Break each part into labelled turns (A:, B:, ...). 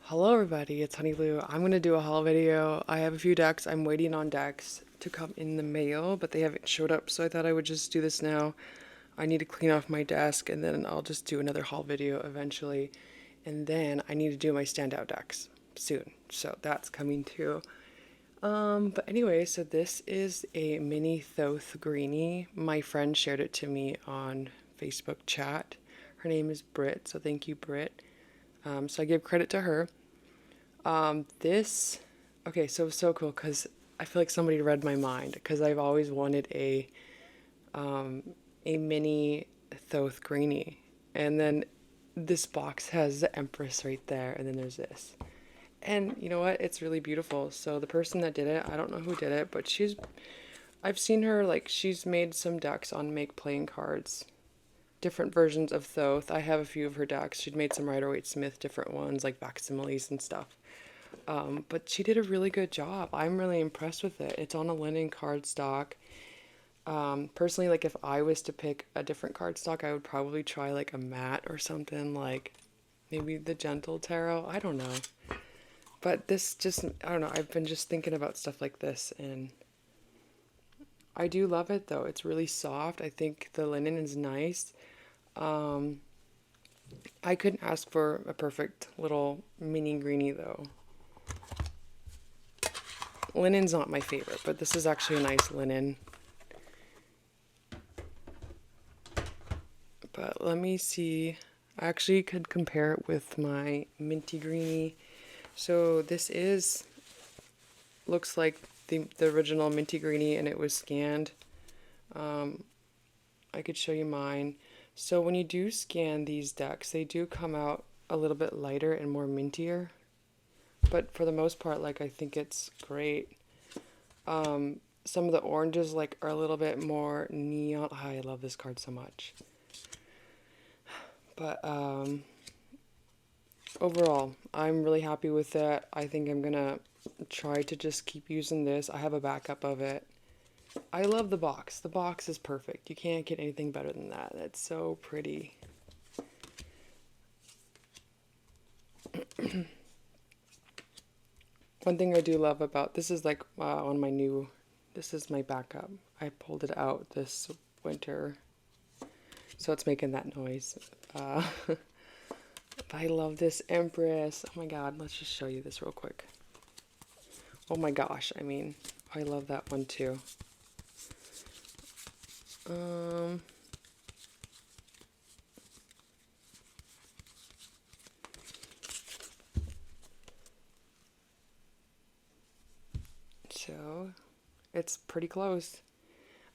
A: Hello everybody, it's Honey Lou. I'm gonna do a haul video. I have a few decks. I'm waiting on decks to come in the mail, but they haven't showed up, so I thought I would just do this now. I need to clean off my desk and then I'll just do another haul video eventually. And then I need to do my standout decks soon. So that's coming too. But anyway, so this is a mini Thoth greenie. My friend shared it to me on Facebook chat. Her name is Britt, so thank you, Britt. So I give credit to her. This, okay, so it's so cool because I feel like somebody read my mind because I've always wanted a mini Thoth greenie, and then this box has the Empress right there, and then there's this, and you know what? It's really beautiful. So the person that did it, I don't know who did it, but I've seen her like she's made some decks on Make Playing Cards, different versions of Thoth. I have a few of her decks. She'd made some Rider-Waite-Smith different ones like facsimiles and stuff. But she did a really good job. I'm really impressed with it. It's on a linen cardstock. Personally, like if I was to pick a different cardstock, I would probably try like a matte or something like maybe the Gentle Tarot. I don't know. But this just, I don't know. I've been just thinking about stuff like this and I do love it though. It's really soft. I think the linen is nice. Um, I couldn't ask for a perfect little mini greenie though. Linen's not my favorite, but this is actually a nice linen. But let me see. I actually could compare it with my minty greenie. So this looks like the original minty greenie and it was scanned. I could show you mine. So when you do scan these decks, they do come out a little bit lighter and more mintier. But for the most part, like I think it's great. Some of the oranges like are a little bit more neon. Oh, I love this card so much. But overall, I'm really happy with it. I think I'm gonna try to just keep using this. I have a backup of it. I love the box. The box is perfect. You can't get anything better than that. It's so pretty. One thing I do love about this is like on my new, this is my backup. I pulled it out this winter, so it's making that noise. But I love this Empress. Oh my god, let's just show you this real quick. Oh my gosh, I mean, I love that one too. So it's pretty close.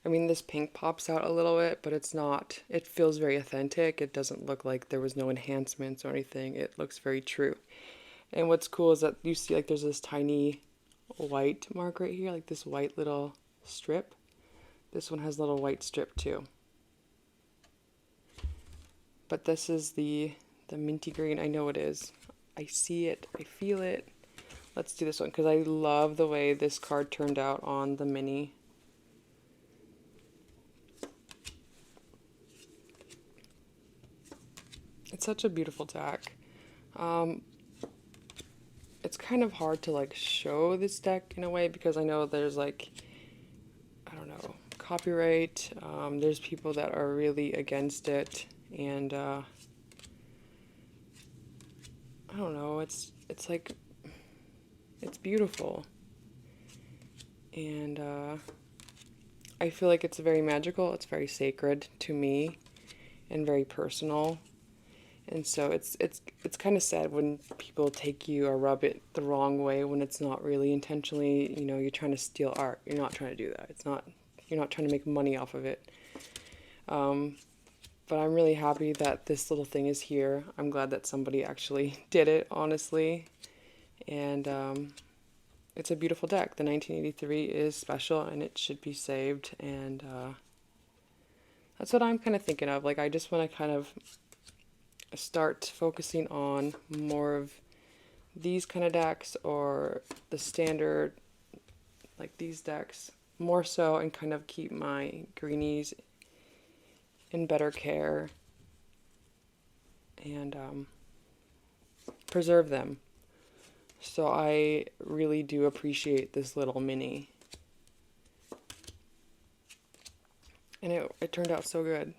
A: I mean, this pink pops out a little bit, but it's not, it feels very authentic. It doesn't look like there was no enhancements or anything. It looks very true. And what's cool is that you see like there's this tiny white mark right here, like this white little strip. This one has a little white strip too. But this is the minty green. I know it is. I see it. I feel it. Let's do this one because I love the way this card turned out on the mini. It's such a beautiful deck. It's kind of hard to like show this deck in a way because I know there's like, I don't know, copyright. There's people that are really against it, and I don't know. It's like it's beautiful, and I feel like it's very magical. It's very sacred to me, and very personal. And so it's kind of sad when people take you or rub it the wrong way when it's not really intentionally, you know, you're trying to steal art. You're not trying to do that. It's not, you're not trying to make money off of it. But I'm really happy that this little thing is here. I'm glad that somebody actually did it, honestly. And it's a beautiful deck. The 1983 is special and it should be saved. And that's what I'm kind of thinking of. Like, I just want to kind of start focusing on more of these kind of decks or the standard, like these decks, more so, and kind of keep my greenies in better care and preserve them. So I really do appreciate this little mini. And it turned out so good.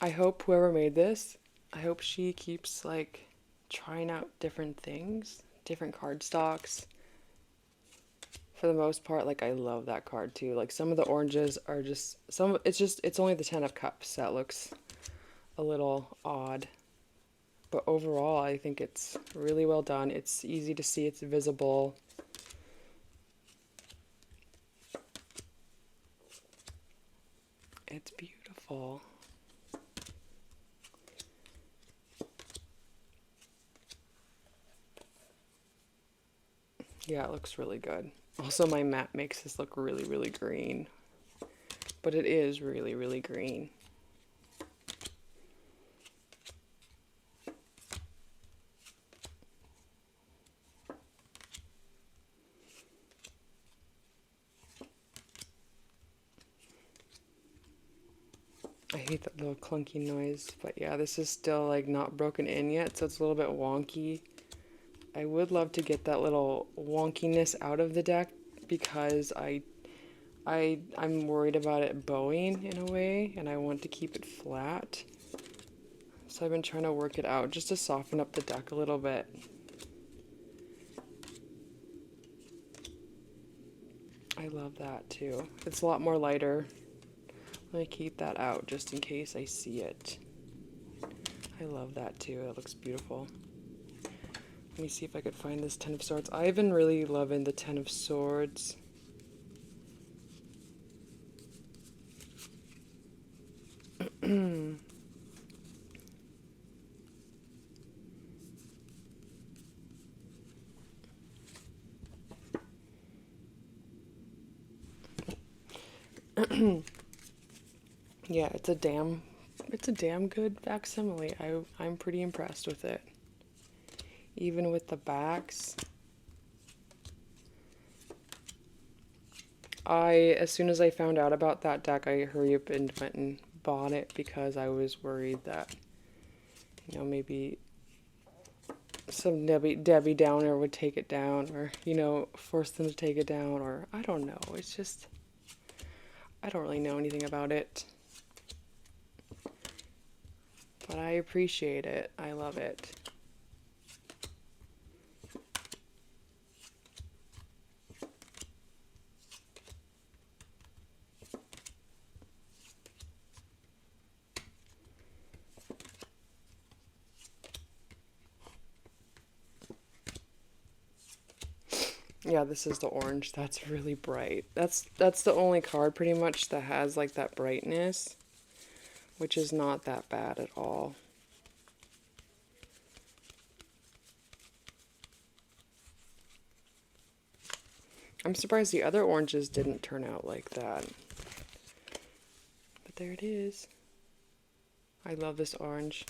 A: I hope whoever made this, I hope she keeps like trying out different things, different card stocks. For the most part, like I love that card too. Like some of the oranges are just it's only the 10 of cups that looks a little odd. But overall, I think it's really well done. It's easy to see, it's visible. It's beautiful. Yeah, it looks really good. Also, my mat makes this look really, really green. But it is really, really green. I hate that little clunky noise, but yeah, this is still like not broken in yet, so it's a little bit wonky. I would love to get that little wonkiness out of the deck because I'm worried about it bowing in a way, and I want to keep it flat. So I've been trying to work it out just to soften up the deck a little bit. I love that too. It's a lot more lighter. Let me keep that out just in case I see it. I love that too. It looks beautiful. Let me see if I could find this 10 of Swords. I've been really loving the 10 of Swords. Yeah, it's a damn good facsimile. I'm pretty impressed with it. Even with the backs. As soon as I found out about that deck, I hurried up and went and bought it because I was worried that, maybe some Debbie Downer would take it down, or, force them to take it down, or I don't know. It's just, I don't really know anything about it. But I appreciate it. I love it. Yeah, this is the orange. That's really bright. That's the only card pretty much that has like that brightness, which is not that bad at all. I'm surprised the other oranges didn't turn out like that. But there it is. I love this orange.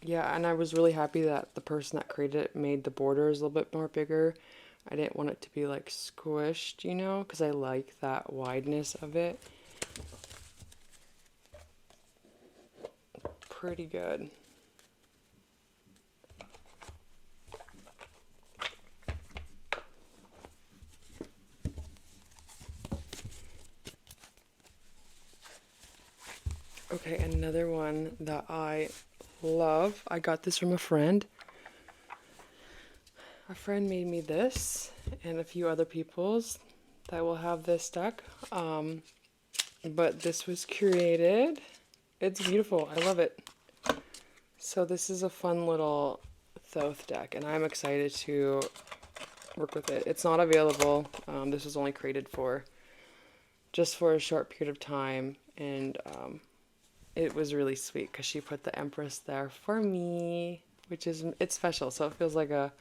A: Yeah, and I was really happy that the person that created it made the borders a little bit more bigger. I didn't want it to be like squished, because I like that wideness of it. Pretty good. Okay, another one that I love. I got this from a friend. A friend made me this and a few other people's that will have this deck. But this was created. It's beautiful. I love it. So this is a fun little Thoth deck, and I'm excited to work with it. It's not available. This was only created just for a short period of time, and it was really sweet because she put the Empress there for me, it's special. So it feels like a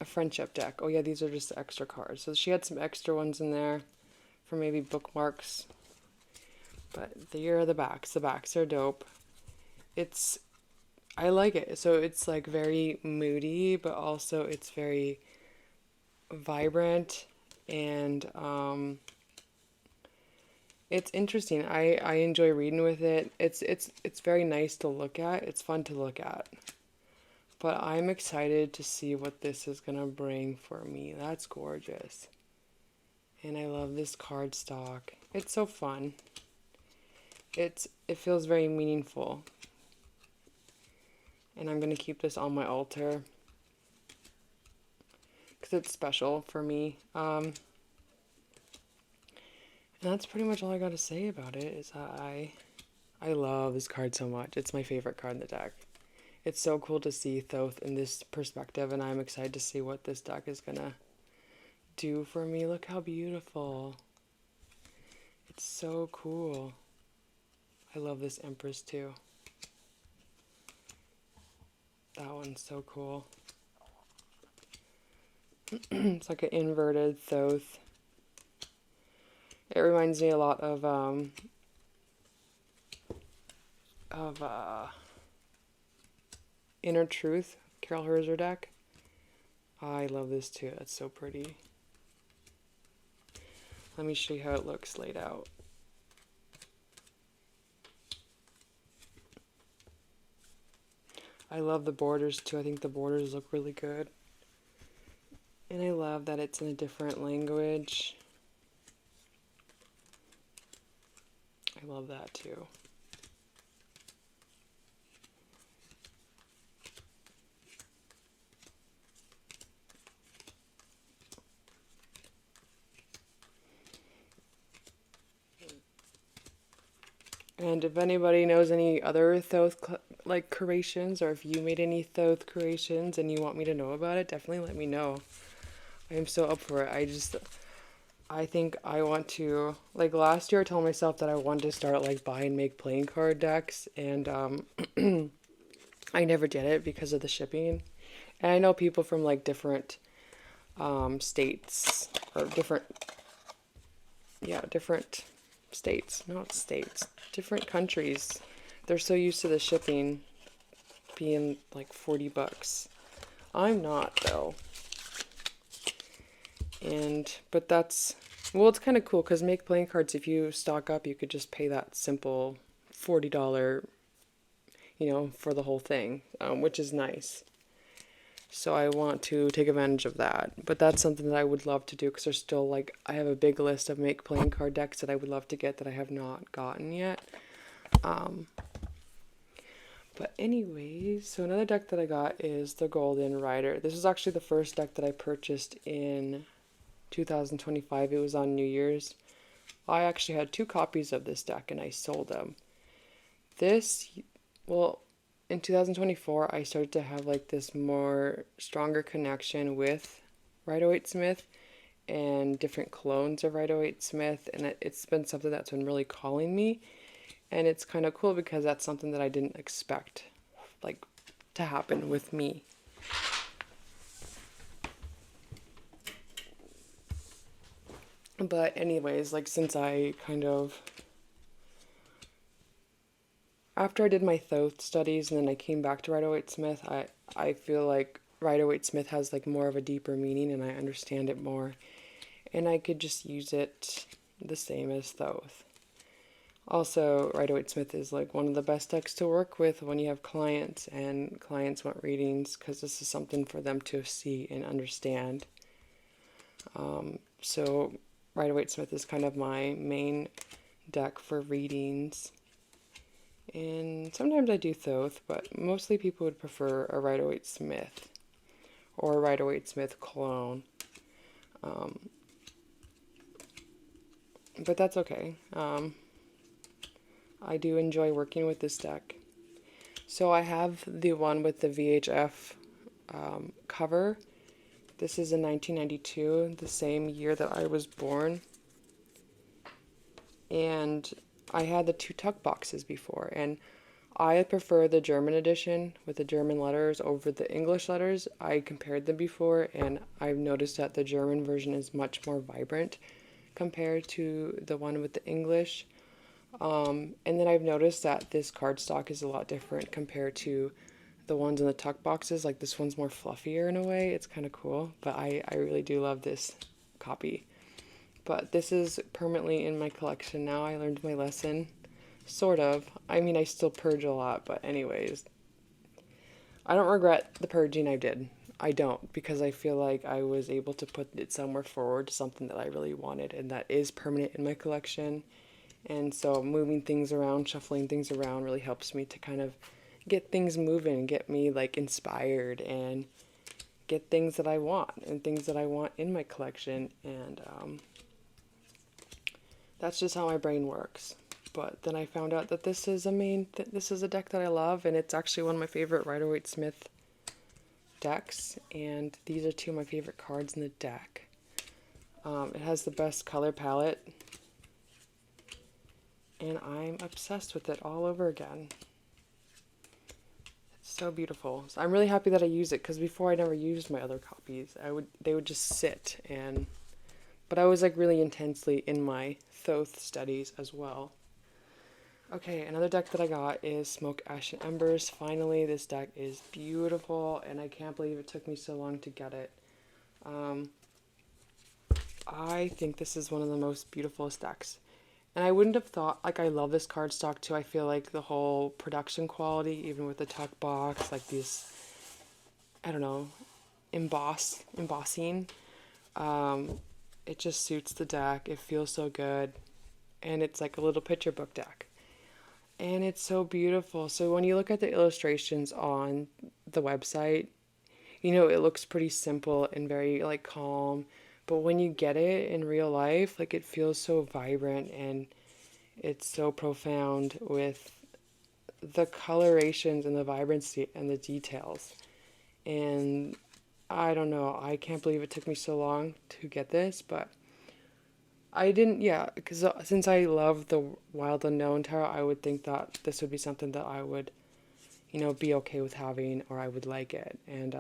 A: friendship deck. Oh yeah, these are just the extra cards. So she had some extra ones in there for maybe bookmarks. But here are the backs. The backs are dope. I like it. So it's like very moody, but also it's very vibrant, and it's interesting. I enjoy reading with it. It's very nice to look at. It's fun to look at. But I'm excited to see what this is gonna bring for me. That's gorgeous. And I love this cardstock. It's so fun. It feels very meaningful. And I'm gonna keep this on my altar because it's special for me. And that's pretty much all I gotta say about it. Is that I love this card so much. It's my favorite card in the deck. It's so cool to see Thoth in this perspective, and I'm excited to see what this deck is gonna do for me. Look how beautiful. It's so cool. I love this Empress too. That one's so cool. It's like an inverted Thoth. It reminds me a lot of Inner Truth, Carol Herzer deck. I love this too. That's so pretty. Let me show you how it looks laid out. I love the borders too. I think the borders look really good. And I love that it's in a different language. I love that too. And if anybody knows any other Thoth like creations, or if you made any Thoth creations and you want me to know about it, definitely let me know. I am so up for it. I think I want to, like last year I told myself that I wanted to start like buy and make playing card decks, and I never did it because of the shipping. And I know people from like different states, or different states, not states, different countries. They're so used to the shipping being like $40. I'm not though. But that's, well, it's kind of cool because make playing cards, if you stock up, you could just pay that simple $40, for the whole thing, which is nice. So I want to take advantage of that. But that's something that I would love to do because there's still like, I have a big list of make playing card decks that I would love to get that I have not gotten yet. But anyways, so another deck that I got is the Golden Rider. This is actually the first deck that I purchased in 2025. It was on New Year's. I actually had 2 copies of this deck and I sold them. In 2024, I started to have like this more stronger connection with Rider-Waite-Smith and different clones of Rider-Waite-Smith, and it's been something that's been really calling me, and it's kind of cool because that's something that I didn't expect like to happen with me. But anyways, like since I after I did my Thoth studies and then I came back to Rider-Waite-Smith, I feel like Rider-Waite-Smith has like more of a deeper meaning and I understand it more. And I could just use it the same as Thoth. Also, Rider-Waite-Smith is like one of the best decks to work with when you have clients and clients want readings, because this is something for them to see and understand. So Rider-Waite-Smith is kind of my main deck for readings. And sometimes I do Thoth, but mostly people would prefer a Rider-Waite-Smith or a Rider-Waite-Smith clone. But that's okay. I do enjoy working with this deck. So I have the one with the VHF cover. This is in 1992, the same year that I was born. And I had the 2 tuck boxes before, and I prefer the German edition with the German letters over the English letters. I compared them before, and I've noticed that the German version is much more vibrant compared to the one with the English. And then I've noticed that this cardstock is a lot different compared to the ones in the tuck boxes. Like this one's more fluffier in a way. It's kind of cool, but I really do love this copy. But this is permanently in my collection now. I learned my lesson, sort of. I mean, I still purge a lot, but anyways, I don't regret the purging I did. I don't, because I feel like I was able to put it somewhere forward to something that I really wanted, and that is permanent in my collection. And so moving things around, shuffling things around really helps me to kind of get things moving, get me like inspired, and get things that I want and things that I want in my collection. And that's just how my brain works. But then I found out that this is this is a deck that I love, and it's actually one of my favorite Rider-Waite-Smith decks, and these are two of my favorite cards in the deck. It has the best color palette, and I'm obsessed with it all over again. It's so beautiful. So I'm really happy that I use it, because before I never used my other copies. They would just sit, but I was like really intensely in my Thoth studies as well. Okay, another deck that I got is Smoke, Ash, and Embers. Finally, this deck is beautiful, and I can't believe it took me so long to get it. I think this is one of the most beautiful decks. And I wouldn't have thought, like, I love this cardstock too. I feel like the whole production quality, even with the tuck box, like these, I don't know, embossing, it just suits the deck. It feels so good. And it's like a little picture book deck. And it's so beautiful. So when you look at the illustrations on the website, you know, it looks pretty simple and very like calm. But when you get it in real life, like it feels so vibrant, and it's so profound with the colorations and the vibrancy and the details. And I don't know, I can't believe it took me so long to get this, but I didn't, yeah, because since I love the Wild Unknown tarot, I would think that this would be something that I would, you know, be okay with having, or I would like it. And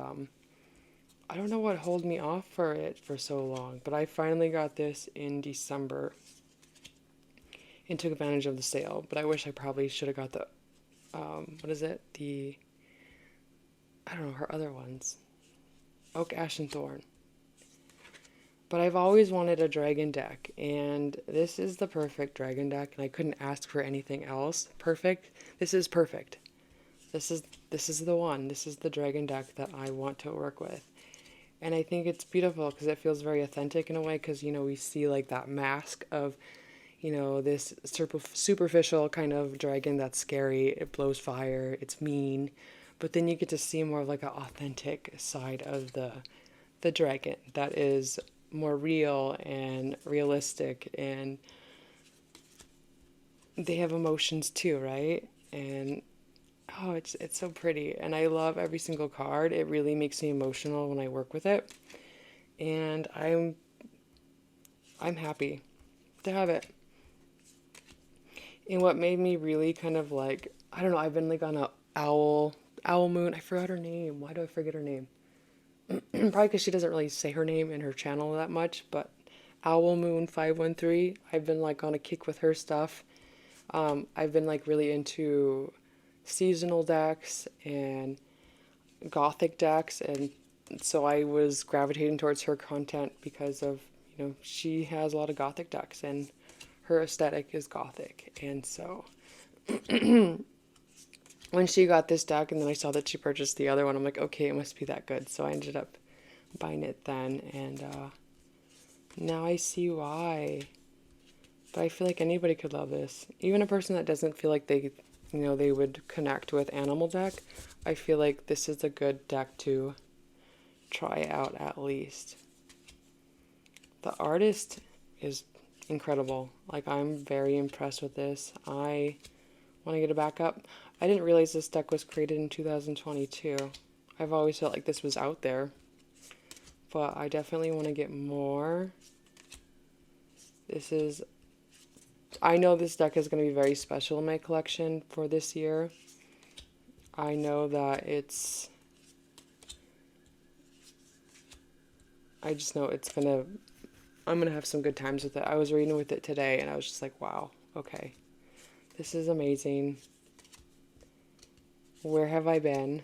A: I don't know what held me off for it for so long, but I finally got this in December and took advantage of the sale. But I wish I probably should have got the, what is it? I don't know, her other ones. Oak, Ash, and Thorn. But I've always wanted a dragon deck, and this is the perfect dragon deck, and I couldn't ask for anything else. Perfect. This is perfect. This is the one. This is the dragon deck that I want to work with. And I think it's beautiful because it feels very authentic in a way, because, you know, we see like that mask of, you know, this superficial kind of dragon that's scary. It blows fire. It's mean. But then you get to see more of like an authentic side of the dragon that is more real and realistic, and they have emotions too, right? And oh, it's so pretty, and I love every single card. It really makes me emotional when I work with it, and I'm happy to have it. And what made me really kind of like, I don't know, I've been like on a owl moon. I forgot her name. Why do I forget her name? Probably because she doesn't really say her name in her channel that much, but Owl Moon 513, I've been like on a kick with her stuff. I've been like really into seasonal decks and gothic decks, and so I was gravitating towards her content because of, you know, she has a lot of gothic decks and her aesthetic is gothic. And so when she got this deck and then I saw that she purchased the other one, I'm like, okay, it must be that good. So I ended up buying it then, and now I see why. But I feel like anybody could love this. Even a person that doesn't feel like they, you know, they would connect with animal deck, I feel like this is a good deck to try out at least. The artist is incredible. Like, I'm very impressed with this. I want to get a backup. I didn't realize this deck was created in 2022. I've always felt like this was out there, but I definitely want to get more. I know this deck is going to be very special in my collection for this year. I know that I just know I'm going to have some good times with it. I was reading with it today and I was just like, wow, okay. This is amazing. Where have I been?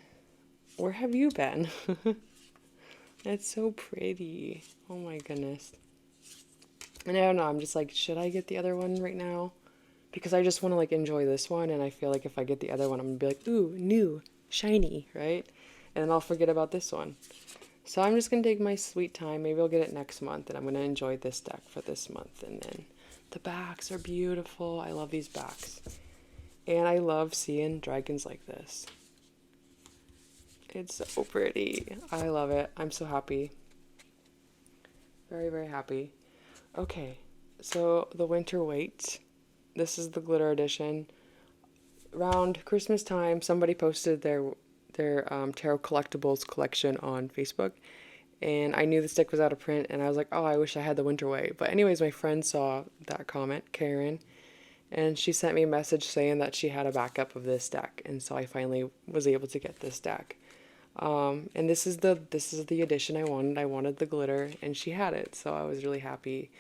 A: Where have you been? It's so pretty. Oh my goodness. And I don't know, I'm just like, should I get the other one right now? Because I just want to like enjoy this one, and I feel like if I get the other one, I'm gonna be like, ooh, new, shiny, right? And then I'll forget about this one. So I'm just gonna take my sweet time. Maybe I'll get it next month, and I'm gonna enjoy this deck for this month. And then the backs are beautiful. I love these backs. And I love seeing dragons like this. It's so pretty. I love it. I'm so happy. Very, very happy. Okay, so the winter weight. This is the glitter edition. Around Christmas time, somebody posted their tarot collectibles collection on Facebook, and I knew the stick was out of print, and I was like, oh, I wish I had the winter weight. But anyways, my friend saw that comment, Karen, and she sent me a message saying that she had a backup of this deck, and so I finally was able to get this deck. And this is the edition I wanted. I wanted the glitter, and she had it, so I was really happy.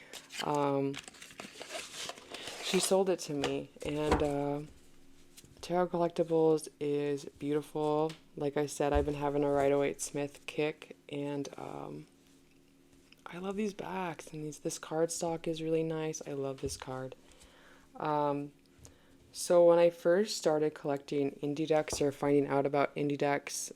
A: She sold it to me, and Tarot Collectibles is beautiful. Like I said, I've been having a Rider-Waite-Smith kick, and I love these backs, and this card stock is really nice. I love this card. So when I first started collecting indie decks or finding out about indie decks,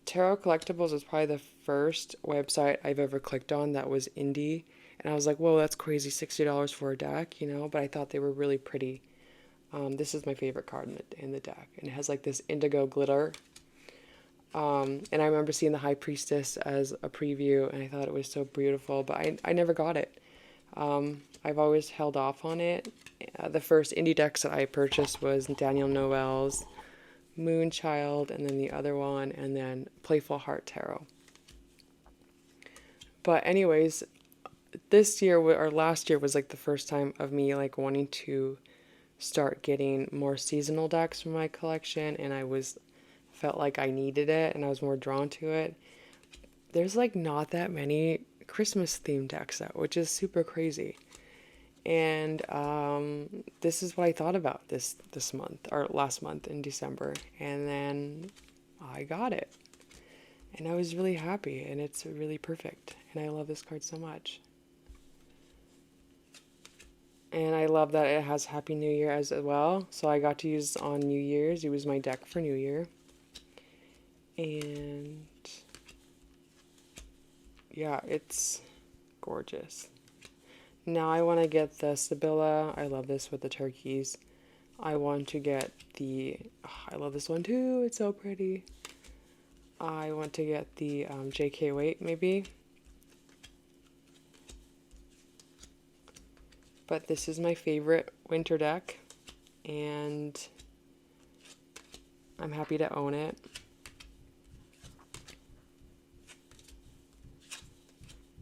A: Tarot Collectibles was probably the first website I've ever clicked on that was indie. And I was like, whoa, that's crazy, $60 for a deck, but I thought they were really pretty. This is my favorite card in the deck. And it has like this indigo glitter. And I remember seeing the High Priestess as a preview, and I thought it was so beautiful, but I never got it. I've always held off on it. The first indie decks that I purchased was Daniel Noel's Moonchild, and then the other one, and then Playful Heart Tarot. But anyways, this year or last year was like the first time of me like wanting to start getting more seasonal decks from my collection, and felt like I needed it, and I was more drawn to it. There's like not that many Christmas themed decks out, which is super crazy. And this is what I thought about this month, or last month in December, and then I got it, and I was really happy, and it's really perfect, and I love this card so much. And I love that it has Happy New Year as well, so I got to use on New Year's. It was my deck for New Year, and yeah, it's gorgeous. Now I want to get the Sibylla. I love this with the turkeys. I want to get I love this one too. It's so pretty. I want to get the J.K. Waite maybe. But this is my favorite winter deck, and I'm happy to own it.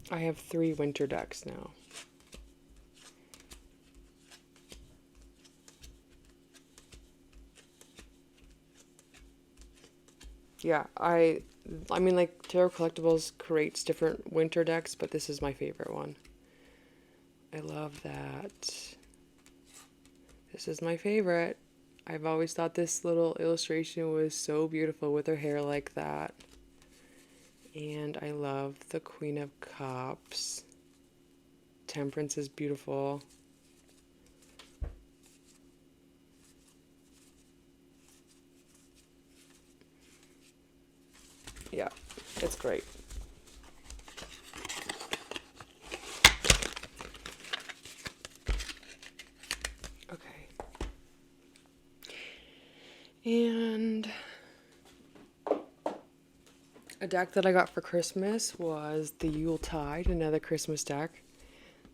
A: I have 3 winter decks now. Yeah, I mean, like, Tarot Collectibles creates different winter decks, but this is my favorite one. I love that. This is my favorite. I've always thought this little illustration was so beautiful with her hair like that. And I love the Queen of Cups. Temperance is beautiful. Yeah, it's great. Okay. And a deck that I got for Christmas was the Yuletide, another Christmas deck.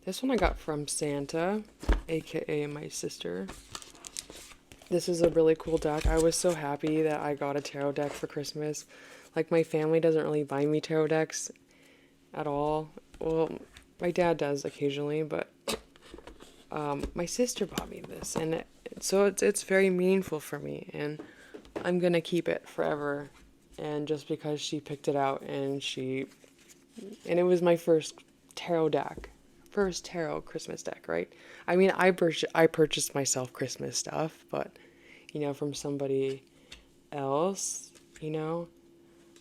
A: This one I got from Santa, aka my sister. This is a really cool deck. I was so happy that I got a tarot deck for Christmas. Like, my family doesn't really buy me tarot decks at all. Well, my dad does occasionally, but my sister bought me this, and so it's very meaningful for me, and I'm gonna keep it forever. And just because she picked it out, and it was my first tarot deck, first tarot Christmas deck, right? I mean, I purchased myself Christmas stuff, but from somebody else,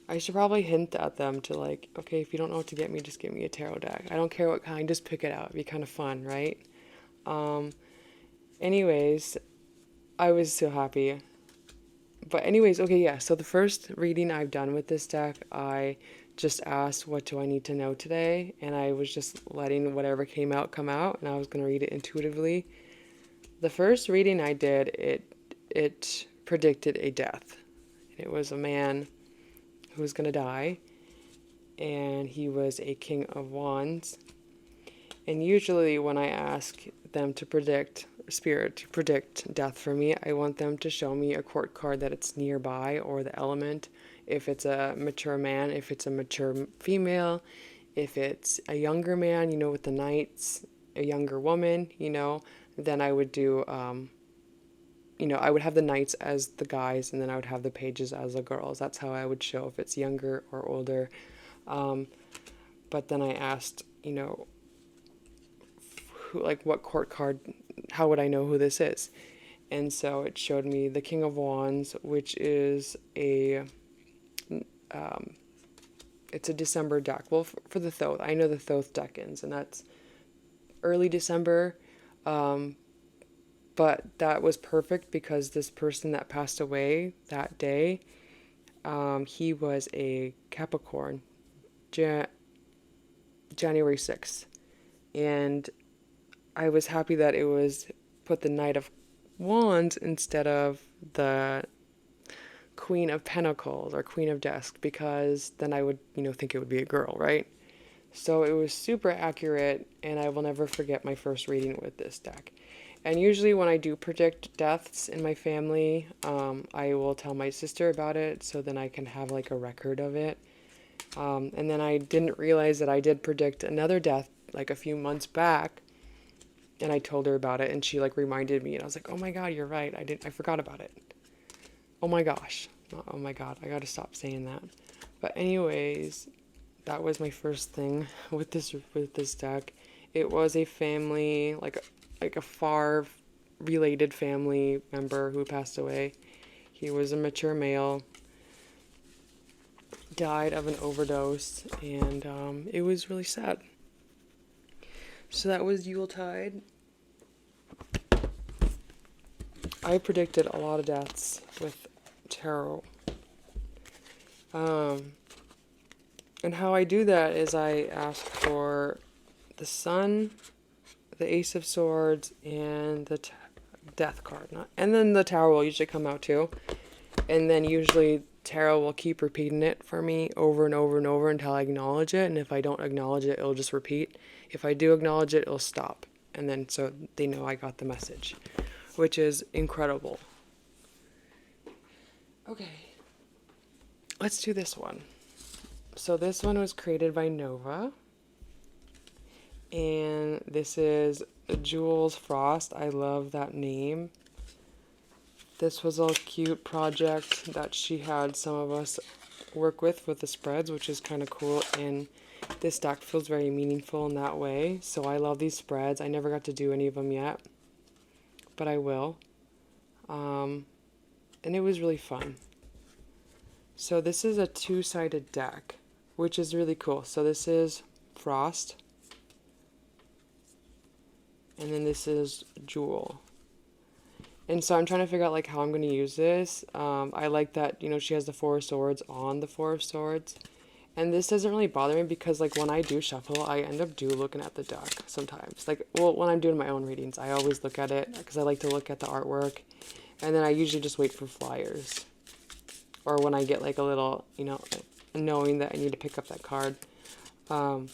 A: I should probably hint at them to like, okay, if you don't know what to get me, just get me a tarot deck. I don't care what kind, just pick it out. It'd be kind of fun, right? Um, anyways, I was so happy. But anyways, okay, yeah. So the first reading I've done with this deck, I just asked, what do I need to know today? And I was just letting whatever came out come out, and I was gonna read it intuitively. The first reading I did, it predicted a death. It was a man who was gonna die, and he was a king of wands. And usually when I ask them to predict spirit to predict death for me, I want them to show me a court card that it's nearby or the element. If it's a mature man, if it's a mature female, if it's a younger man, with the knights, a younger woman, then I would do, I would have the knights as the guys and then I would have the pages as the girls. That's how I would show if it's younger or older. But then I asked, who, like what court card, how would I know who this is? And so it showed me the King of Wands, which is it's a December deck. Well, for the Thoth, I know the Thoth deck ends, and that's early December. But that was perfect because this person that passed away that day, he was a Capricorn, January 6th. And I was happy that it was put the Knight of Wands instead of the Queen of Pentacles or Queen of Desk, because then I would, think it would be a girl, right? So it was super accurate, and I will never forget my first reading with this deck. And usually when I do predict deaths in my family, I will tell my sister about it so then I can have like a record of it. And then I didn't realize that I did predict another death like a few months back, and I told her about it, and she like reminded me, and I was like, oh my God, you're right. I forgot about it. Oh my gosh. Oh my God, I gotta stop saying that. But anyways, that was my first thing with this deck. It was a family, like a far related family member who passed away. He was a mature male, died of an overdose, and it was really sad. So that was Yuletide. I predicted a lot of deaths with tarot. And how I do that is I ask for the Sun, the Ace of Swords, and the Death card. And then the Tower will usually come out too. And then usually tarot will keep repeating it for me over and over and over until I acknowledge it. And if I don't acknowledge it, it'll just repeat. If I do acknowledge it, it'll stop. And then so they know I got the message, which is incredible. Okay, let's do this one. So this one was created by Nova. And this is Jules Frost. I love that name. This was a cute project that she had some of us work with the spreads, which is kind of cool. And this deck feels very meaningful in that way. So I love these spreads. I never got to do any of them yet, but I will. And it was really fun. So this is a two-sided deck, which is really cool. So this is Frost. And then this is Jewel. And so I'm trying to figure out like how I'm going to use this. I like that, she has the Four of Swords on the Four of Swords. And this doesn't really bother me because like when I do shuffle, I end up looking at the deck sometimes. Like, well, when I'm doing my own readings, I always look at it because I like to look at the artwork. And then I usually just wait for flyers. Or when I get like a little, knowing that I need to pick up that card. So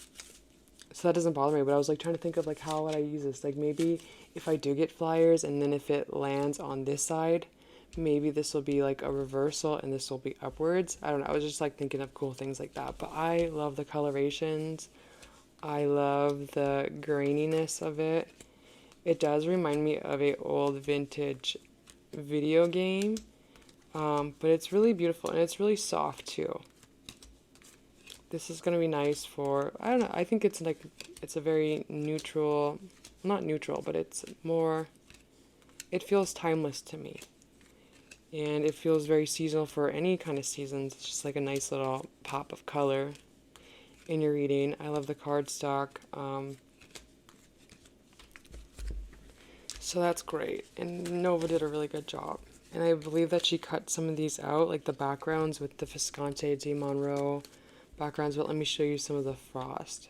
A: that doesn't bother me, but I was like trying to think of like how would I use this? Like maybe if I do get flyers and then if it lands on this side, maybe this will be like a reversal and this will be upwards. I don't know. I was just like thinking of cool things like that. But I love the colorations. I love the graininess of it. It does remind me of a old vintage video game. But it's really beautiful and it's really soft too. This is going to be nice for, I don't know, I think it's like, it's a very neutral, not neutral, but it's more, it feels timeless to me. And it feels very seasonal for any kind of seasons. It's just like a nice little pop of color in your reading. I love the cardstock. So that's great. And Nova did a really good job. And I believe that she cut some of these out, like the backgrounds with the Visconti di Monroe backgrounds. But let me show you some of the frost.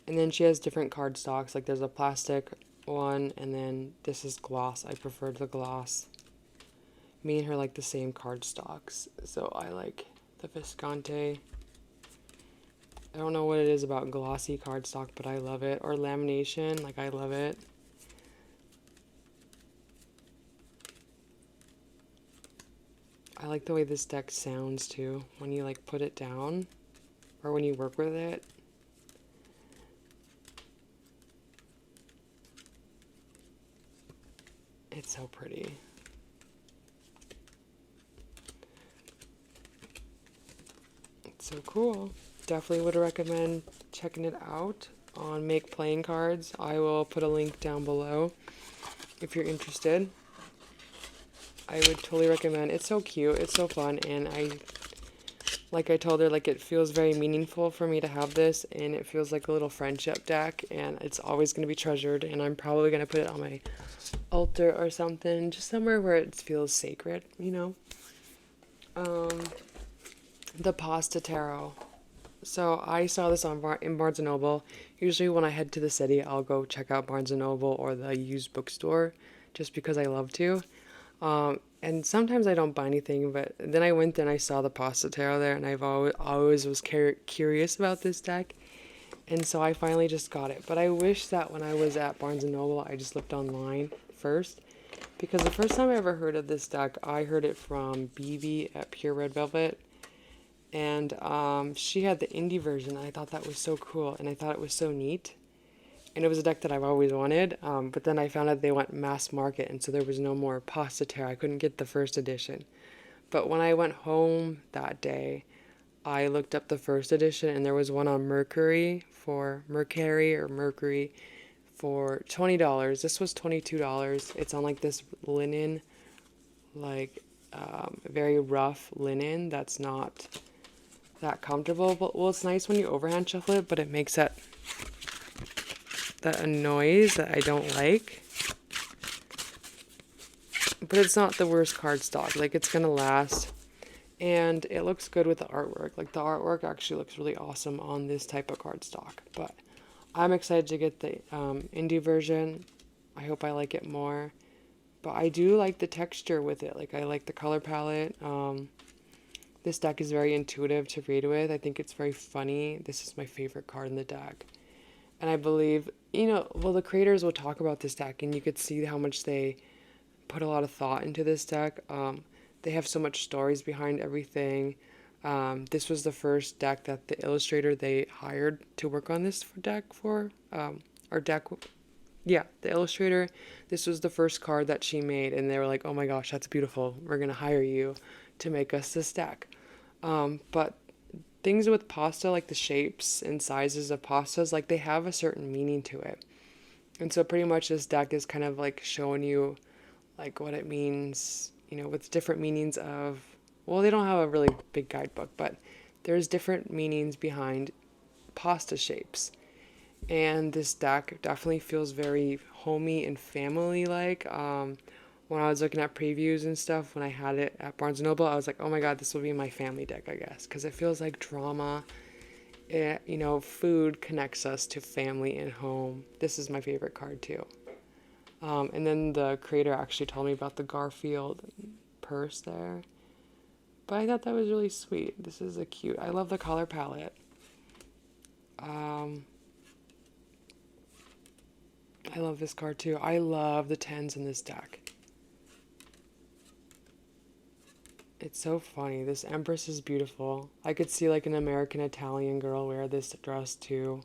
A: And then she has different cardstocks. Like there's a plastic one, and then this is gloss. I preferred the gloss. Me and her like the same cardstocks. So I like the Visconti. I don't know what it is about glossy cardstock, but I love it. Or lamination, like I love it. I like the way this deck sounds too when you like put it down or when you work with it. It's so pretty. It's so cool. Definitely would recommend checking it out on Make Playing Cards. I will put a link down below if you're interested. I would totally recommend. It's so cute. It's so fun. And like I told her, like it feels very meaningful for me to have this. And it feels like a little friendship deck. And it's always going to be treasured. And I'm probably going to put it on my altar or something. Just somewhere where it feels sacred, you know. The Pasta Tarot. So I saw this in Barnes & Noble. Usually when I head to the city, I'll go check out Barnes & Noble or the used bookstore just because I love to. And sometimes I don't buy anything, but then I went and I saw the Pasta Tarot there, and I've always was curious about this deck. And so I finally just got it. But I wish that when I was at Barnes & Noble, I just looked online first. Because the first time I ever heard of this deck, I heard it from BB at Pure Red Velvet. And she had the indie version. I thought that was so cool, and I thought it was so neat. And it was a deck that I've always wanted, but then I found out they went mass market, and so there was no more Pasta Tarot. I couldn't get the first edition. But when I went home that day, I looked up the first edition, and there was one on Mercury for $20. This was $22. It's on like this linen, like very rough linen that's not that comfortable. But well, it's nice when you overhand shuffle it, but it makes that a noise that I don't like. But it's not the worst cardstock. Like it's gonna last, and it looks good with the artwork. Like the artwork actually looks really awesome on this type of cardstock. But I'm excited to get the indie version. I hope I like it more. But I do like the texture with it. Like I like the color palette. This deck is very intuitive to read with. I think it's very funny. This is my favorite card in the deck. And I believe, well, the creators will talk about this deck, and you could see how much they put a lot of thought into this deck. They have so much stories behind everything. This was the first deck that the illustrator they hired to work on this deck for, the illustrator. This was the first card that she made, and they were like, oh my gosh, that's beautiful. We're going to hire you to make us this deck. But things with pasta, like the shapes and sizes of pastas, like they have a certain meaning to it. And so pretty much this deck is kind of like showing you like what it means, with different meanings of, well, they don't have a really big guidebook, but there's different meanings behind pasta shapes. And this deck definitely feels very homey and family-like. When I was looking at previews and stuff, when I had it at Barnes & Noble, I was like, oh my god, this will be my family deck, I guess. Because it feels like drama. Food connects us to family and home. This is my favorite card, too. And then the creator actually told me about the Garfield purse there. But I thought that was really sweet. This is I love the color palette. I love this card too. I love the 10s in this deck. It's so funny. This Empress is beautiful. I could see like an American Italian girl wear this dress too.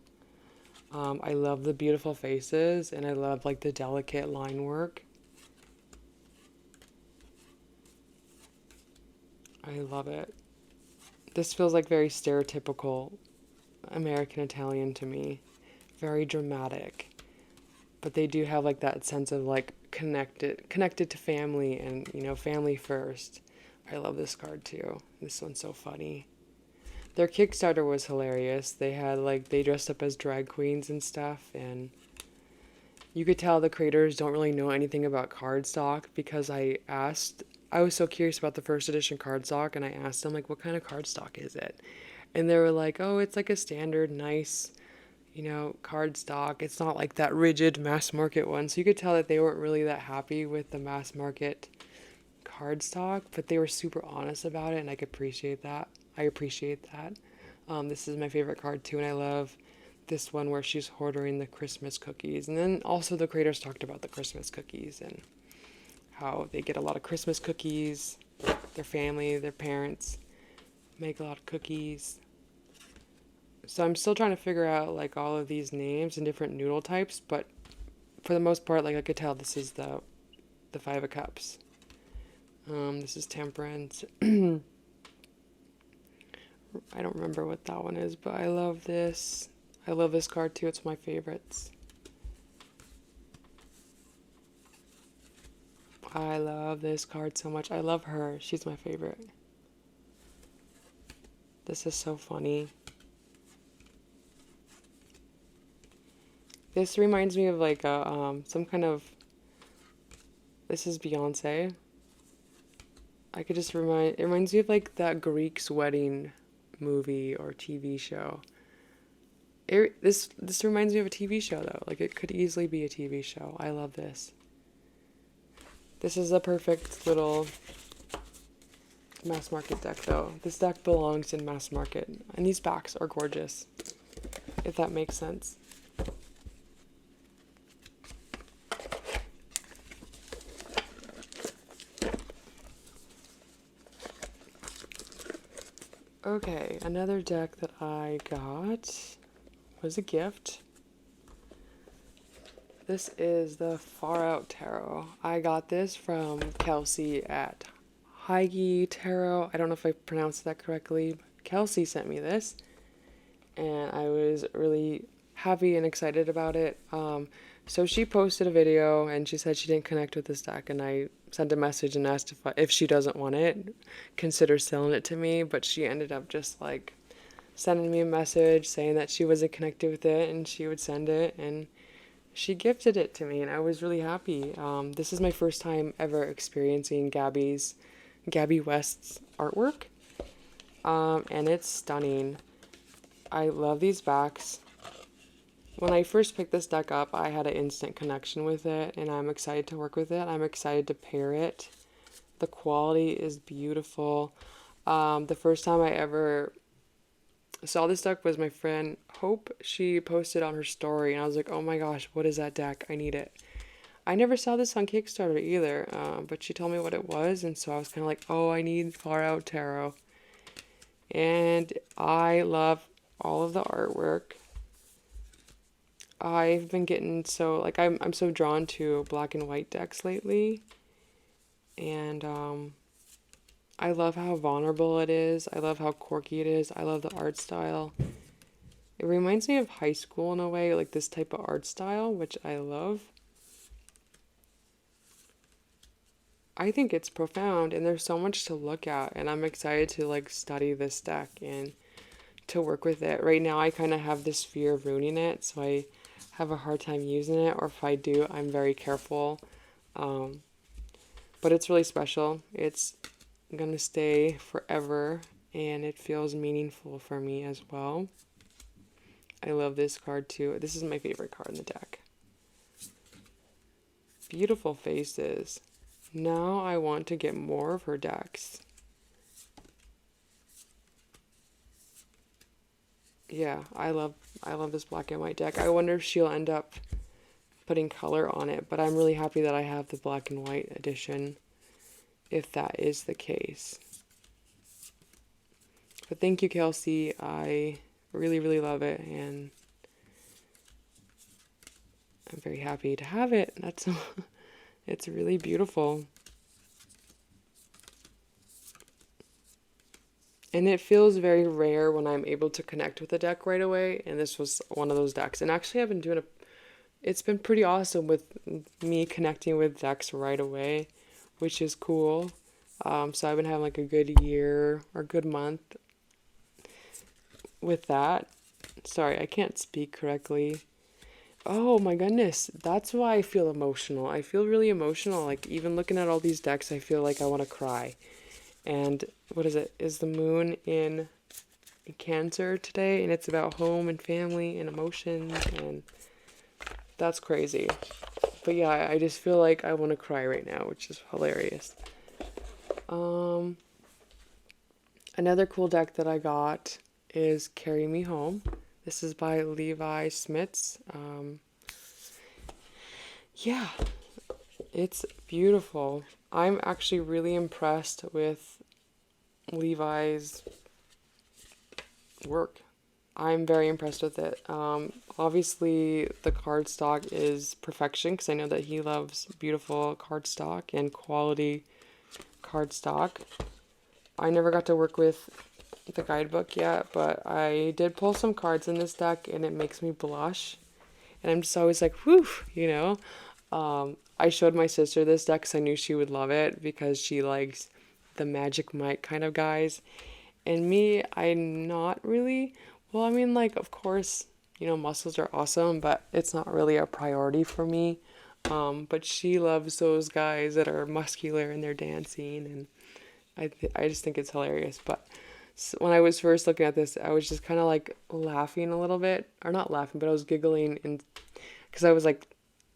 A: I love the beautiful faces, and I love like the delicate line work. I love it. This feels like very stereotypical American Italian to me. Very dramatic. but they do have like that sense of like connected to family and family first. I love this card too. This one's so funny. Their Kickstarter was hilarious. They had like they dressed up as drag queens and stuff, and you could tell the creators don't really know anything about cardstock because I was so curious about the first edition cardstock, and I asked them like what kind of cardstock is it? And they were like, "Oh, it's like a standard nice, cardstock. It's not like that rigid mass market one." So you could tell that they weren't really that happy with the mass market cardstock, but they were super honest about it, and I could appreciate that. I appreciate that. This is my favorite card too, and I love this one where she's ordering the Christmas cookies. And then also the creators talked about the Christmas cookies and how they get a lot of Christmas cookies. Their family, their parents make a lot of cookies. So I'm still trying to figure out like all of these names and different noodle types, but for the most part, like I could tell this is the Five of Cups. This is Temperance. I don't remember what that one is, but I love this. I love this card too. It's my favorites. I love this card so much. I love her. She's my favorite. This is so funny. This reminds me of like some kind of. This is Beyonce. It reminds me of like that Greek's Wedding movie or TV show. This reminds me of a TV show though. Like it could easily be a TV show. I love this. This is a perfect little mass market deck though. This deck belongs in mass market. And these backs are gorgeous. If that makes sense. Okay, another deck that I got was a gift. This is the Far Out Tarot. I got this from Kelsey at Heige Tarot. I don't know if I pronounced that correctly. But Kelsey sent me this, and I was really happy and excited about it. So she posted a video, and she said she didn't connect with this deck, and I sent a message and asked if she doesn't want it, consider selling it to me. But she ended up just like sending me a message saying that she wasn't connected with it and she would send it, and she gifted it to me, and I was really happy. This is my first time ever experiencing Gabby West's artwork, and it's stunning. I love these backs. When I first picked this deck up, I had an instant connection with it, and I'm excited to work with it. I'm excited to pair it. The quality is beautiful. The first time I ever saw this deck was my friend Hope. She posted on her story, and I was like, oh my gosh, what is that deck? I need it. I never saw this on Kickstarter either, but she told me what it was, and so I was kind of like, oh, I need Far Out Tarot. And I love all of the artwork. I've been getting I'm so drawn to black and white decks lately, and I love how vulnerable it is. I love how quirky it is. I love the art style. It reminds me of high school in a way, like this type of art style, which I love. I think it's profound, and there's so much to look at, and I'm excited to like study this deck and to work with it. Right now I kind of have this fear of ruining it, so I have a hard time using it, or if I do, I'm very careful. But it's really special. It's gonna stay forever, and it feels meaningful for me as well. I love this card too. This is my favorite card in the deck. Beautiful faces. Now I want to get more of her decks. Yeah, I love this black and white deck. I wonder if she'll end up putting color on it, but I'm really happy that I have the black and white edition, if that is the case. But thank you, Kelsey. I really, really love it, and I'm very happy to have it. It's really beautiful. And it feels very rare when I'm able to connect with a deck right away, and this was one of those decks. And actually I've been doing it's been pretty awesome with me connecting with decks right away, which is cool. So I've been having like a good year or good month with that. Sorry, I can't speak correctly. Oh my goodness, that's why I feel emotional. I feel really emotional. Like, even looking at all these decks, I feel like I want to cry. And what is it? Is the moon in Cancer today? And it's about home and family and emotions, and that's crazy. But yeah, I just feel like I want to cry right now, which is hilarious. Um, Another cool deck that I got is Carry Me Home. This is by Levi Smits. Yeah, it's beautiful. I'm actually really impressed with Levi's work. I'm very impressed with it. Obviously, the cardstock is perfection because I know that he loves beautiful cardstock and quality cardstock. I never got to work with the guidebook yet, but I did pull some cards in this deck and it makes me blush. And I'm just always like, whew, you know? I showed my sister this deck because I knew she would love it because she likes the Magic Mike kind of guys. And me, I'm not really. Well, I mean, like, of course, muscles are awesome, but it's not really a priority for me. But she loves those guys that are muscular and they're dancing, and I just think it's hilarious. But when I was first looking at this, I was just kind of like laughing a little bit, or not laughing, but I was giggling, and because I was like,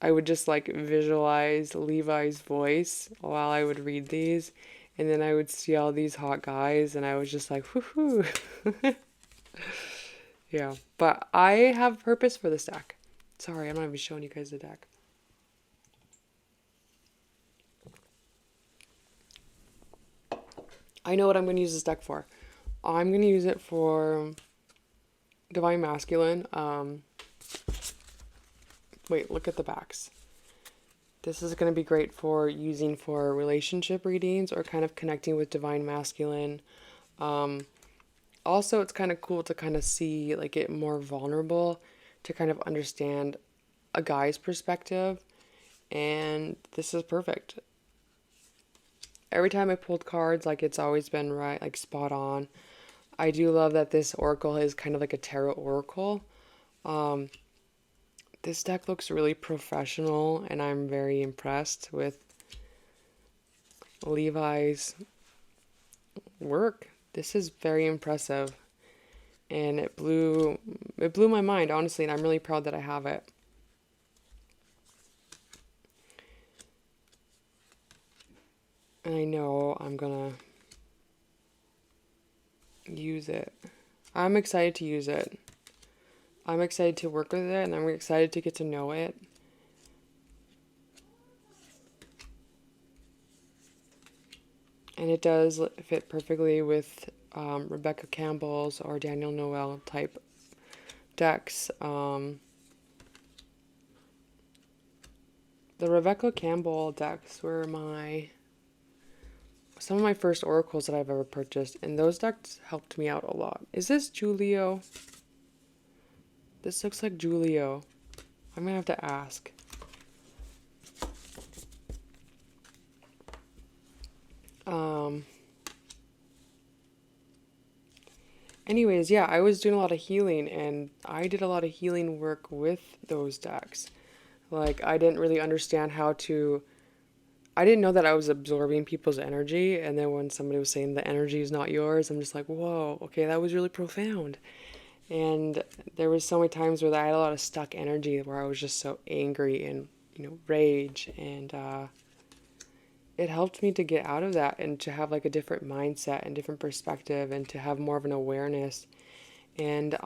A: I would just like visualize Levi's voice while I would read these, and then I would see all these hot guys, and I was just like, whoo. Yeah, but I have purpose for this deck. Sorry, I'm not even showing you guys the deck. I know what I'm going to use this deck for. I'm going to use it for Divine Masculine. Wait, look at the backs. This is going to be great for using for relationship readings or kind of connecting with Divine Masculine. Also, it's kind of cool to kind of see, like, it more vulnerable to kind of understand a guy's perspective. And this is perfect. Every time I pulled cards, like, it's always been right, like, spot on. I do love that this oracle is kind of like a tarot oracle. This deck looks really professional, and I'm very impressed with Levi's work. This is very impressive, and it blew my mind, honestly, and I'm really proud that I have it. And I know I'm gonna use it. I'm excited to use it. I'm excited to work with it, and I'm excited to get to know it. And it does fit perfectly with Rebecca Campbell's or Daniel Noel type decks. The Rebecca Campbell decks were some of my first oracles that I've ever purchased, and those decks helped me out a lot. Is this Julio? This looks like Julio. I'm gonna have to ask. Anyways, yeah, I was doing a lot of healing, and I did a lot of healing work with those decks. Like, I didn't really understand I didn't know that I was absorbing people's energy, and then when somebody was saying the energy is not yours, I'm just like, whoa, okay, that was really profound. And there was so many times where I had a lot of stuck energy where I was just so angry and, rage, and it helped me to get out of that and to have like a different mindset and different perspective and to have more of an awareness. And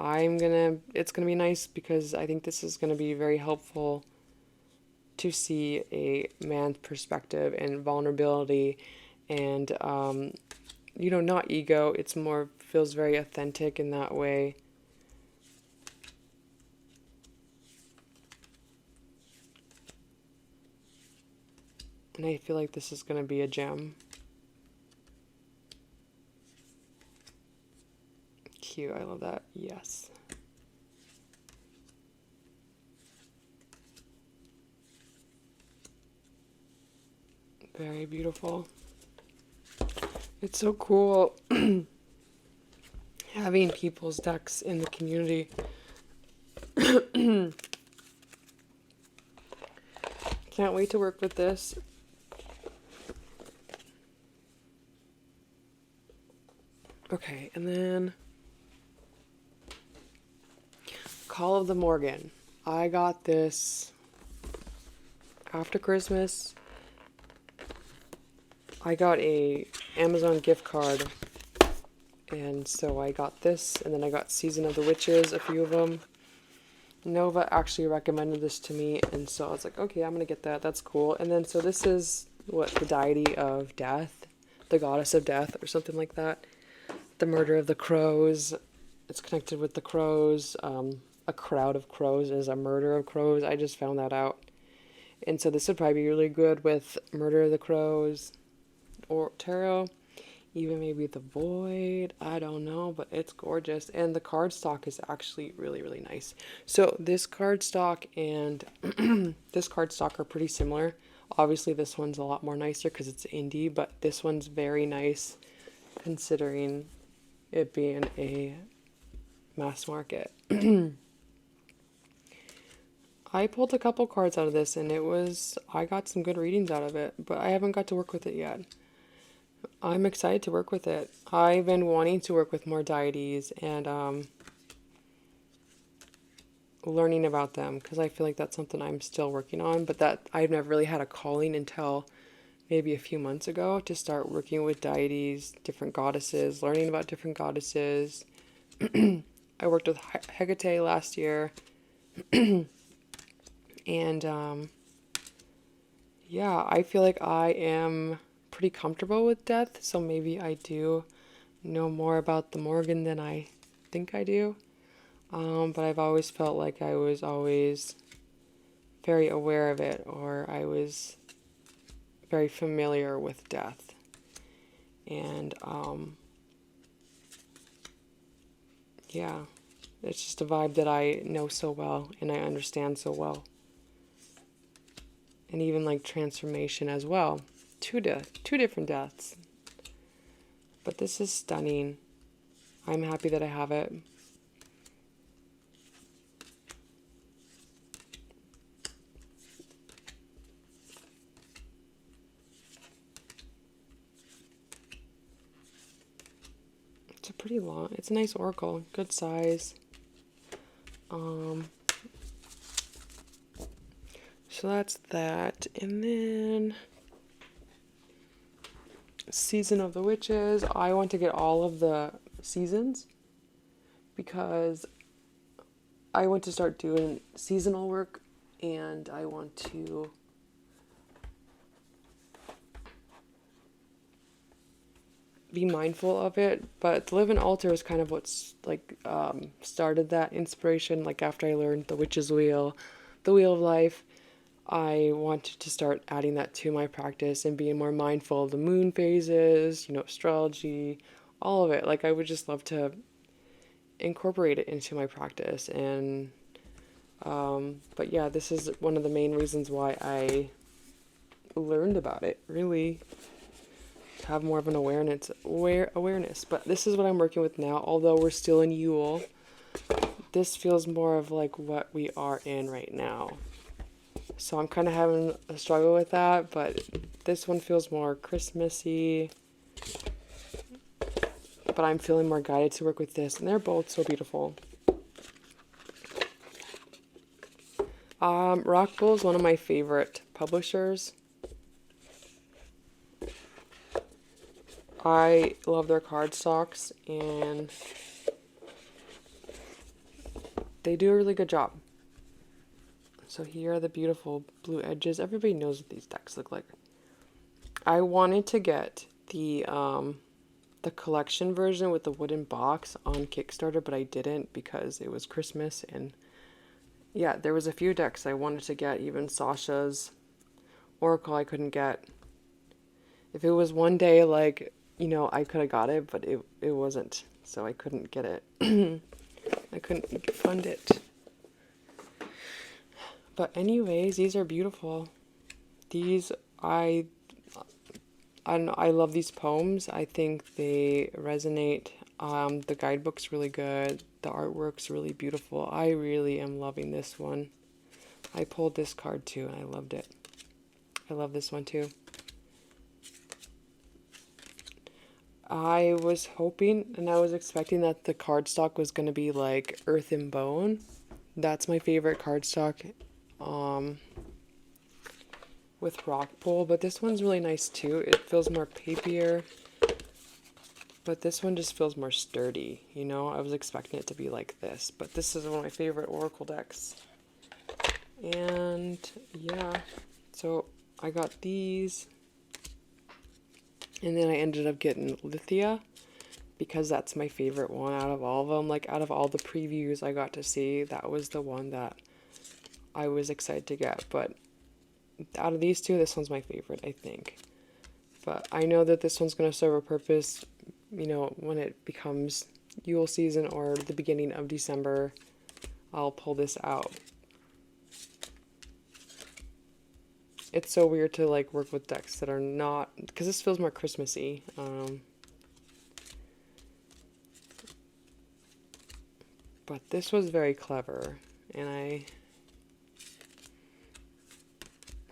A: it's gonna be nice because I think this is gonna be very helpful to see a man's perspective and vulnerability and, not ego. It's more, feels very authentic in that way. And I feel like this is going to be a gem. Cute, I love that. Yes. Very beautiful. It's so cool having people's decks in the community. Can't wait to work with this. Okay, and then Call of the Morrigan. I got this after Christmas. I got a Amazon gift card, and so I got this, and then I got Season of the Witches, a few of them. Nova actually recommended this to me, and so I was like, okay, I'm gonna get that. That's cool. And then so this is the deity of death, the goddess of death, or something like that. The murder of the crows. It's connected with the crows. A crowd of crows is a murder of crows. I just found that out. And so this would probably be really good with Murder of the Crows or tarot. Even maybe the Void. I don't know, but it's gorgeous. And the cardstock is actually really, really nice. So this cardstock and this cardstock are pretty similar. Obviously this one's a lot more nicer because it's indie, but this one's very nice considering it being a mass market. I pulled a couple cards out of this, and I got some good readings out of it, but I haven't got to work with it yet. I'm excited to work with it. I've been wanting to work with more deities and learning about them, because I feel like that's something I'm still working on, but that I've never really had a calling until maybe a few months ago to start working with deities, different goddesses, learning about different goddesses. I worked with Hecate last year. And yeah, I feel like I am pretty comfortable with death, so maybe I do know more about the Morrigan than I think I do. But I've always felt like I was always very aware of it, or I was very familiar with death. And yeah, it's just a vibe that I know so well and I understand so well. And even like transformation as well. Two different deaths. But this is stunning. I'm happy that I have it. It's a pretty long, it's a nice oracle, good size. So that's that. And then Season of the Witches. I want to get all of the seasons because I want to start doing seasonal work, and I want to be mindful of it. But the Live and Altar is kind of what's like started that inspiration. Like after I learned the Witch's Wheel, the Wheel of Life, I wanted to start adding that to my practice and being more mindful of the moon phases, astrology, all of it. Like I would just love to incorporate it into my practice. And but yeah, this is one of the main reasons why I learned about it, really to have more of an awareness. But this is what I'm working with now, although we're still in Yule. This feels more of like what we are in right now. So I'm kind of having a struggle with that, but this one feels more Christmassy. But I'm feeling more guided to work with this, and they're both so beautiful. Rock Bull is one of my favorite publishers. I love their cardstocks, and they do a really good job. So here are the beautiful blue edges. Everybody knows what these decks look like. I wanted to get the collection version with the wooden box on Kickstarter, but I didn't because it was Christmas. And yeah, there was a few decks I wanted to get. Even Sasha's Oracle I couldn't get. If it was one day, like, I could have got it, but it wasn't. So I couldn't get it. I couldn't fund it. But anyways, these are beautiful. These, I I love these poems. I think they resonate. The guidebook's really good. The artwork's really beautiful. I really am loving this one. I pulled this card too and I loved it. I love this one too. I was hoping and I was expecting that the cardstock was going to be like Earth and Bone. That's my favorite cardstock with rock pull, but this one's really nice too. It feels more papier, but this one just feels more sturdy, you know? I was expecting it to be like this, but this is one of my favorite Oracle decks. And yeah, so I got these. And then I ended up getting Lithia because that's my favorite one out of all of them. Like, out of all the previews I got to see, that was the one that I was excited to get. But out of these two, this one's my favorite, I think. But I know that this one's going to serve a purpose, you know, when it becomes Yule season or the beginning of December. I'll pull this out. It's so weird to like work with decks that are not, because this feels more Christmassy. But this was very clever, and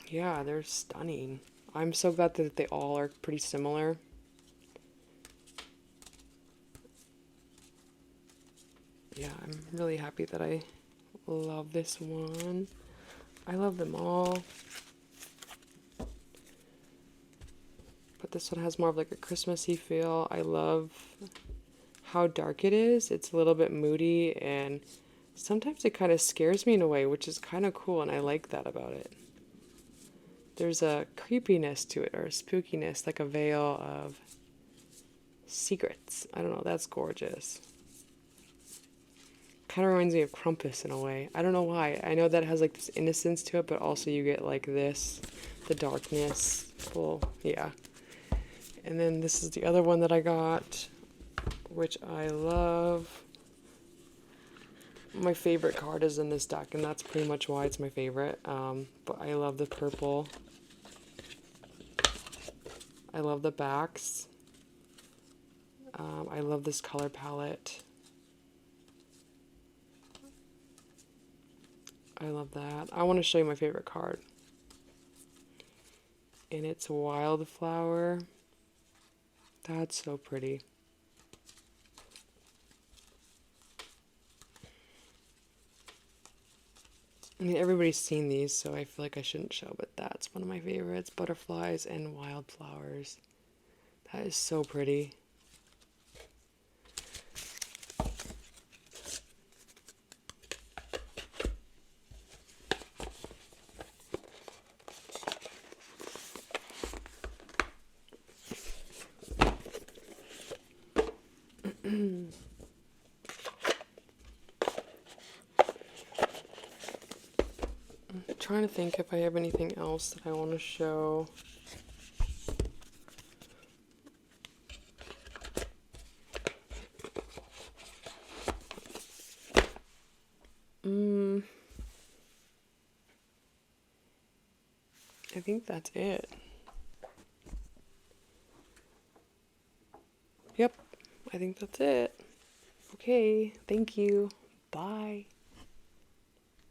A: yeah, they're stunning. I'm so glad that they all are pretty similar. Yeah, I'm really happy that I love this one. I love them all. But this one has more of like a Christmassy feel. I love how dark it is. It's a little bit moody and sometimes it kind of scares me in a way, which is kind of cool, and I like that about it. There's a creepiness to it, or a spookiness, like a veil of secrets. I don't know, that's gorgeous. Kind of reminds me of Krampus in a way. I don't know why. I know that it has like this innocence to it, but also you get like this, the darkness. Well, yeah. And then this is the other one that I got, which I love. My favorite card is in this deck, and that's pretty much why it's my favorite. But I love the purple. I love the backs. I love this color palette. I love that. I want to show you my favorite card. And it's Wildflower. That's so pretty. I mean, everybody's seen these, so I feel like I shouldn't show, but that's one of my favorites. Butterflies and wildflowers. That is so pretty. Trying to think if I have anything else that I want to show. I think that's it. Yep, I think that's it. Okay, thank you. Bye.